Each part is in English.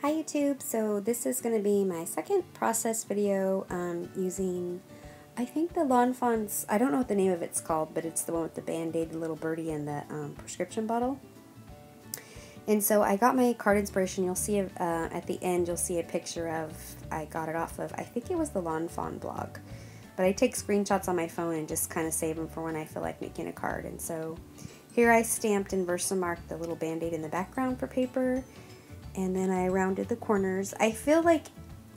Hi YouTube, so this is going to be my second process video using, I think the Lawn Fawn's, I don't know what the name of it's called, but it's the one with the Band-Aid, the little birdie, and the prescription bottle. And so I got my card inspiration. You'll see at the end, you'll see a picture of, I got it off of, I think it was the Lawn Fawn blog. But I take screenshots on my phone and just kind of save them for when I feel like making a card. And so here I stamped and Versamarked the little Band-Aid in the background for paper. And then I rounded the corners. I feel like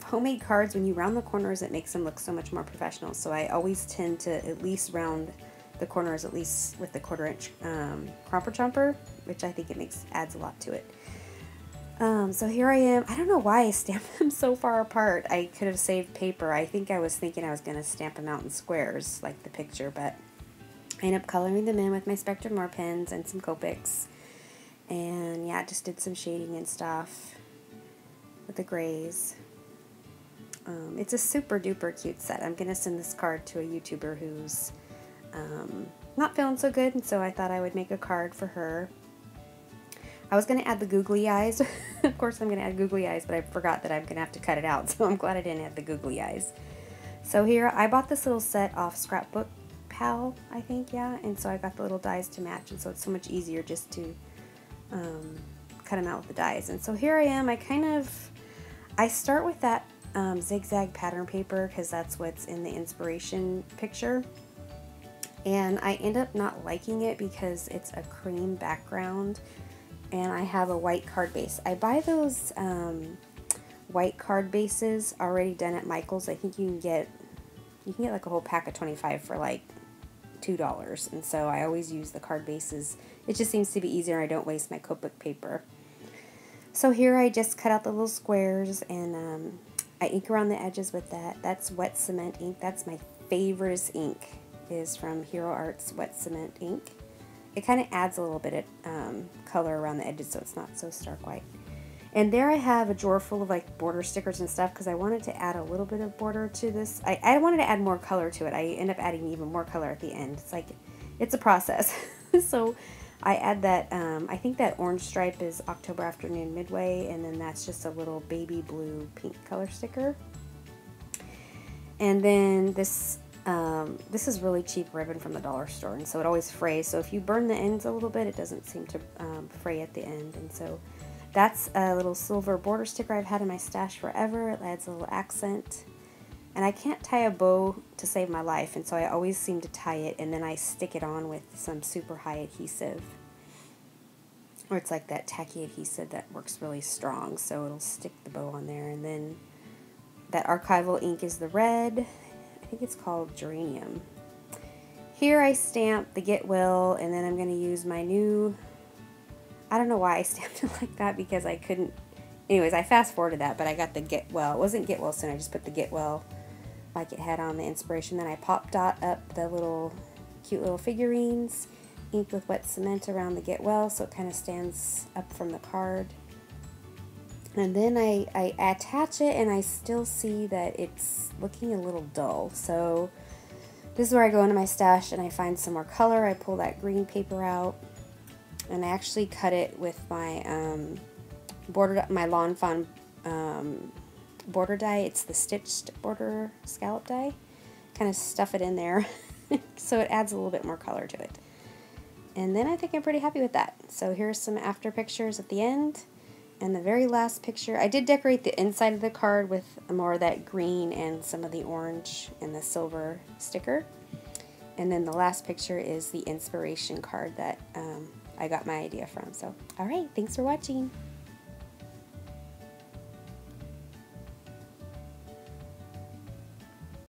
homemade cards, when you round the corners, it makes them look so much more professional. So I always tend to at least round the corners, at least with the 1/4 inch crumper chomper, which I think adds a lot to it. So here I am. I don't know why I stamped them so far apart. I could have saved paper. I think I was thinking I was going to stamp them out in squares like the picture, but I ended up coloring them in with my Spectrum More pens and some Copics. And yeah, just did some shading and stuff with the grays. It's a super duper cute set. I'm going to send this card to a YouTuber who's not feeling so good, and so I thought I would make a card for her. I was going to add the googly eyes. Of course I'm going to add googly eyes, but I forgot that I'm going to have to cut it out, so I'm glad I didn't add the googly eyes. So here, I bought this little set off Scrapbook Pal, I think, yeah, and so I got the little dies to match, and so it's so much easier just to cut them out with the dies. And so here I am. I start with that zigzag pattern paper because that's what's in the inspiration picture, and I end up not liking it because it's a cream background and I have a white card base. I buy those white card bases already done at Michael's. I think you can get like a whole pack of 25 for like $2, and so I always use the card bases. It just seems to be easier. I don't waste my Copic paper. So here I just cut out the little squares, and I ink around the edges with that. That's wet cement ink. That's my favorite ink, is from Hero Arts wet cement ink. It kind of adds a little bit of color around the edges so it's not so stark white. And there I have a drawer full of like border stickers and stuff because I wanted to add a little bit of border to this. I wanted to add more color to it. I end up adding even more color at the end. It's like, it's a process. So I add that, I think that orange stripe is October Afternoon Midway, and then that's just a little baby blue pink color sticker. And then this is really cheap ribbon from the dollar store, and so it always frays. So if you burn the ends a little bit, it doesn't seem to fray at the end. And so that's a little silver border sticker I've had in my stash forever. It adds a little accent. And I can't tie a bow to save my life, and so I always seem to tie it, and then I stick it on with some super high adhesive. Or it's like that tacky adhesive that works really strong, so it'll stick the bow on there. And then that archival ink is the red. I think it's called Geranium. Here I stamp the Get Well, and then I'm going to use my new, I don't know why I stamped it like that because I couldn't. Anyways, I fast forwarded that, but I got the Get Well. It wasn't Get Well soon, I just put the Get Well like it had on the inspiration. Then I pop dot up the little cute little figurines, inked with wet cement around the Get Well so it kind of stands up from the card. And then I attach it, and I still see that it's looking a little dull. So this is where I go into my stash and I find some more color. I pull that green paper out, and I actually cut it with my my Lawn Fawn border die. It's the stitched border scallop die. Kind of stuff it in there so it adds a little bit more color to it. And then I think I'm pretty happy with that. So here's some after pictures at the end. And the very last picture, I did decorate the inside of the card with more of that green and some of the orange and the silver sticker. And then the last picture is the inspiration card that I got my idea from. So, alright, thanks for watching.